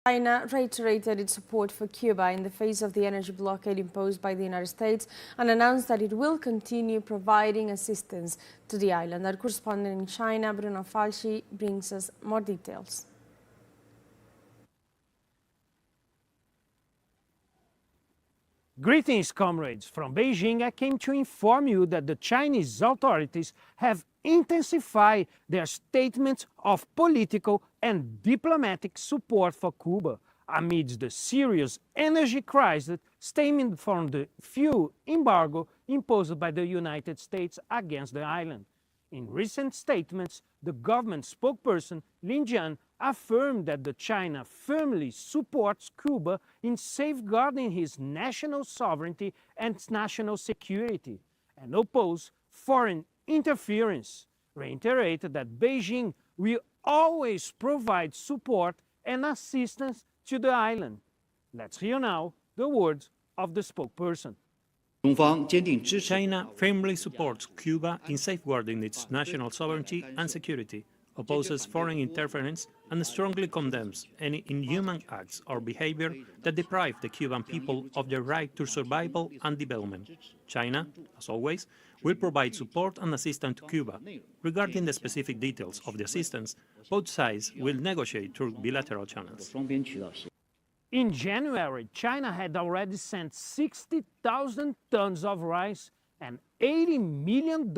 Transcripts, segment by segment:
China reiterated its support for Cuba in the face of the energy blockade imposed by the United States and announced that it will continue providing assistance to the island. Our correspondent in China, Bruno Falci, brings us more details. Greetings, comrades. From Beijing, I came to inform you that the Chinese authorities have intensified their statements of political and diplomatic support for Cuba amidst the serious energy crisis stemming from the fuel embargo imposed by the United States against the island. In recent statements, the government spokesperson Lin Jian affirmed that China firmly supports Cuba in safeguarding his national sovereignty and national security, and opposed foreign interference, reiterated that Beijing will always provide support and assistance to the island. Let's hear now the words of the spokesperson. China firmly supports Cuba in safeguarding its national sovereignty and security, opposes foreign interference, and strongly condemns any inhuman acts or behavior that deprive the Cuban people of their right to survival and development. China, as always, will provide support and assistance to Cuba. Regarding the specific details of the assistance, both sides will negotiate through bilateral channels. In January, China had already sent 60,000 tons of rice and $80 million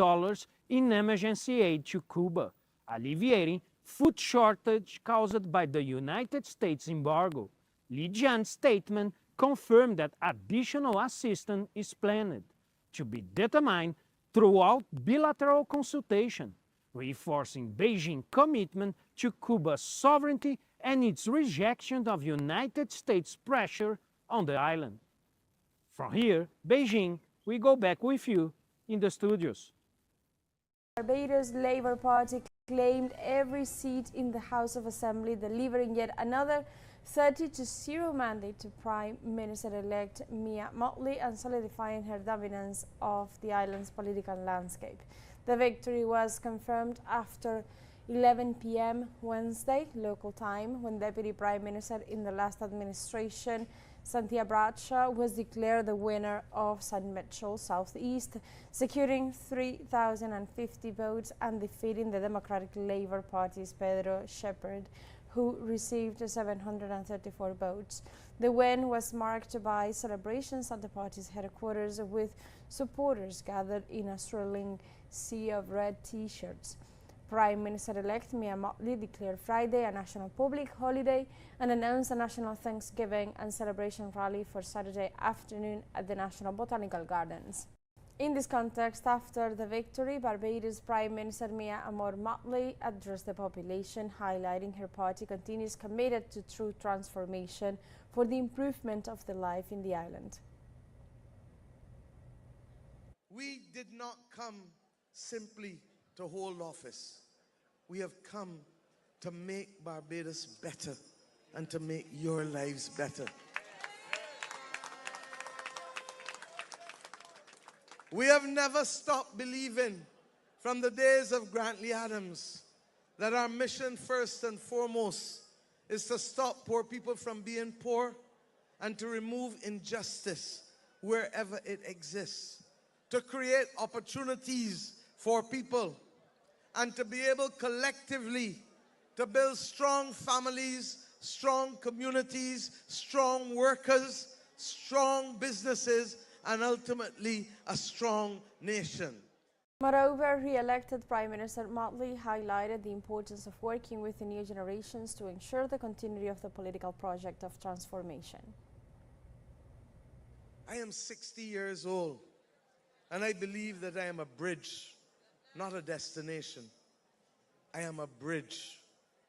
in emergency aid to Cuba, alleviating food shortage caused by the United States embargo. Li Jian's statement confirmed that additional assistance is planned, to be determined throughout bilateral consultation, reinforcing Beijing's commitment to Cuba's sovereignty and its rejection of United States pressure on the island. From here, Beijing, we go back with you in the studios. Barbados Labour Party claimed every seat in the House of Assembly, delivering yet another 30-0 mandate to Prime Minister-elect Mia Mottley and solidifying her dominance of the island's political landscape. The victory was confirmed after 11 p.m. Wednesday, local time, when Deputy Prime Minister in the last administration, Cynthia Bradshaw, was declared the winner of St. Mitchell Southeast, securing 3,050 votes and defeating the Democratic Labour Party's Pedro Shepherd, who received 734 votes. The win was marked by celebrations at the party's headquarters, with supporters gathered in a swirling sea of red T-shirts. Prime Minister-elect Mia Mottley declared Friday a national public holiday and announced a national Thanksgiving and celebration rally for Saturday afternoon at the National Botanical Gardens. In this context, after the victory, Barbados Prime Minister Mia Mottley addressed the population, highlighting her party continues committed to true transformation for the improvement of the life in the island. We did not come simply to hold office. We have come to make Barbados better and to make your lives better. We have never stopped believing from the days of Grantley Adams that our mission first and foremost is to stop poor people from being poor and to remove injustice wherever it exists, to create opportunities for people, and to be able collectively to build strong families, strong communities, strong workers, strong businesses, and ultimately a strong nation. Moreover, re-elected Prime Minister Mottley highlighted the importance of working with the new generations to ensure the continuity of the political project of transformation. I am 60 years old, and I believe that I am a bridge, not a destination. I am a bridge,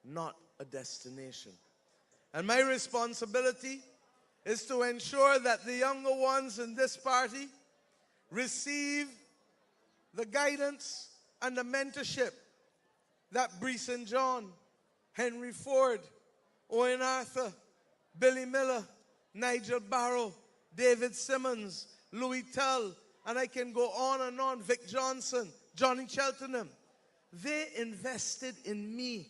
not a destination. And my responsibility is to ensure that the younger ones in this party receive the guidance and the mentorship that Brees and John, Henry Ford, Owen Arthur, Billy Miller, Nigel Barrow, David Simmons, Louis Tull, and I can go on, Vic Johnson, Johnny Cheltenham. They invested in me,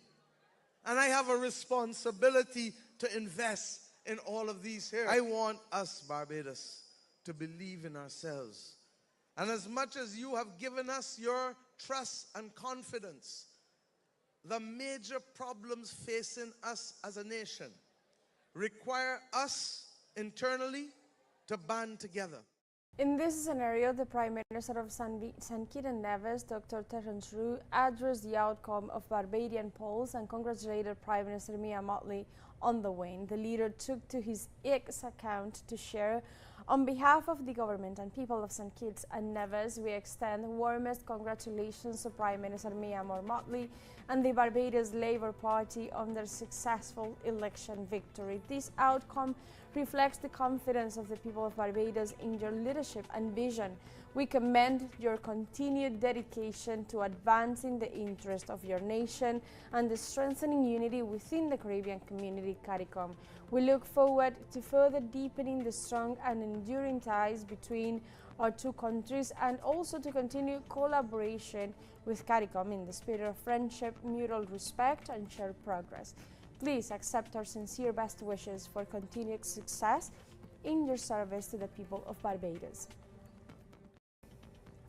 and I have a responsibility to invest in all of these here. I want us, Barbados, to believe in ourselves. And as much as you have given us your trust and confidence, the major problems facing us as a nation require us internally to band together. In this scenario, the Prime Minister of St. Kitts and Nevis, Dr. Terence Roux, addressed the outcome of Barbadian polls and congratulated Prime Minister Mia Mottley on the win. The leader took to his X account to share, "On behalf of the government and people of St. Kitts and Nevis, we extend warmest congratulations to Prime Minister Mia Mottley and the Barbados Labour Party on their successful election victory. This outcome reflects the confidence of the people of Barbados in your leadership and vision. We commend your continued dedication to advancing the interest of your nation and the strengthening unity within the Caribbean community, CARICOM. We look forward to further deepening the strong and enduring ties between our two countries and also to continue collaboration with CARICOM in the spirit of friendship, mutual respect and shared progress. Please accept our sincere best wishes for continued success in your service to the people of Barbados."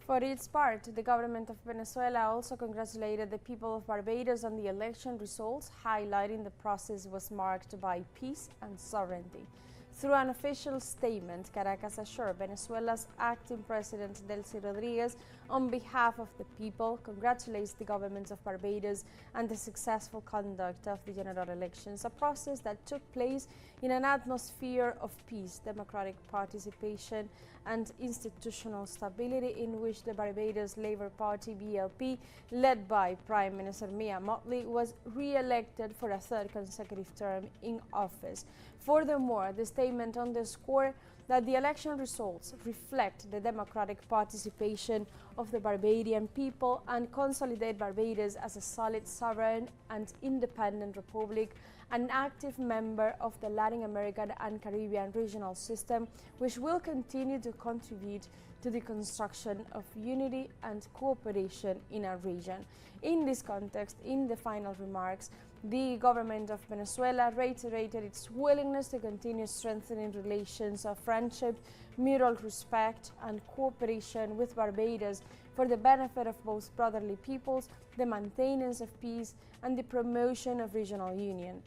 For its part, the government of Venezuela also congratulated the people of Barbados on the election results, highlighting the process was marked by peace and sovereignty. Through an official statement, Caracas assured Venezuela's acting president, Delcy Rodriguez, on behalf of the people, congratulates the government of Barbados and the successful conduct of the general elections, a process that took place in an atmosphere of peace, democratic participation, and institutional stability, in which the Barbados Labour Party, BLP, led by Prime Minister Mia Mottley, was re-elected for a third consecutive term in office. Furthermore, the statement underscored that the election results reflect the democratic participation of the Barbadian people and consolidate Barbados as a solid, sovereign and independent republic, an active member of the Latin American and Caribbean regional system, which will continue to contribute to the construction of unity and cooperation in our region. In this context, in the final remarks, the government of Venezuela reiterated its willingness to continue strengthening relations of friendship, mutual respect and cooperation with Barbados for the benefit of both brotherly peoples, the maintenance of peace and the promotion of regional union.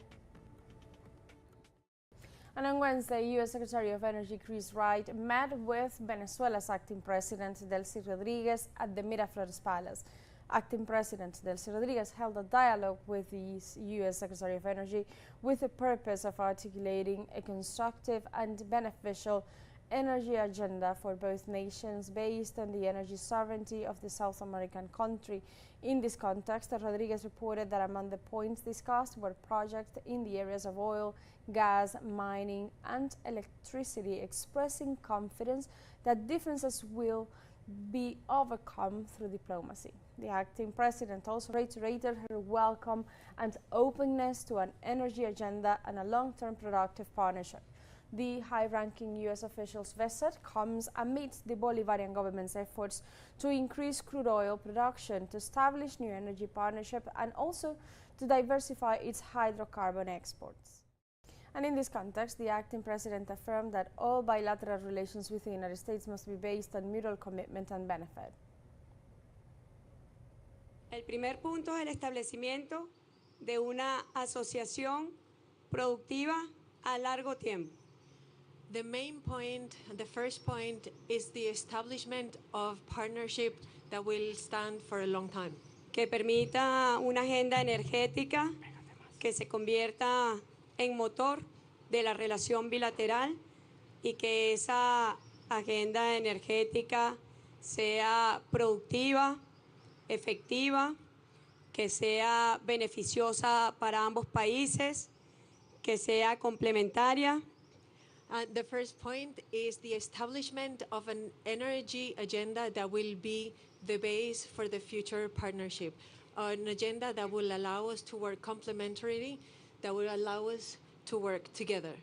And on Wednesday, U.S. Secretary of Energy Chris Wright met with Venezuela's acting president, Delcy Rodriguez, at the Miraflores Palace. Acting President Delcy Rodriguez held a dialogue with the U.S. Secretary of Energy with the purpose of articulating a constructive and beneficial energy agenda for both nations based on the energy sovereignty of the South American country. In this context, Rodriguez reported that among the points discussed were projects in the areas of oil, gas, mining and electricity, expressing confidence that differences will be overcome through diplomacy. The acting president also reiterated her welcome and openness to an energy agenda and a long-term productive partnership. The high-ranking U.S. official's visit comes amidst the Bolivarian government's efforts to increase crude oil production, to establish new energy partnerships, and also to diversify its hydrocarbon exports. And in this context, the acting president affirmed that all bilateral relations with the United States must be based on mutual commitment and benefit. El primer punto es el establecimiento de una asociación productiva a largo tiempo. The main point, the first point, is the establishment of partnership that will stand for a long time. Que permita una agenda energética que se convierta en motor de la relación bilateral y que esa agenda energética sea productiva, efectiva, que sea beneficiosa para ambos países, que sea complementaria. The first point is the establishment of an energy agenda that will be the base for the future partnership, an agenda that will allow us to work complementarily, that will allow us to work together.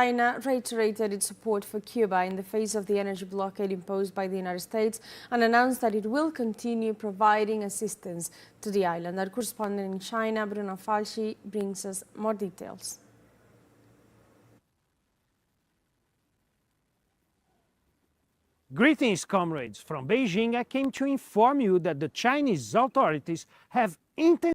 China reiterated its support for Cuba in the face of the energy blockade imposed by the United States and announced that it will continue providing assistance to the island. Our correspondent in China, Bruno Falchi, brings us more details. Greetings, comrades. From Beijing, I came to inform you that the Chinese authorities have intensified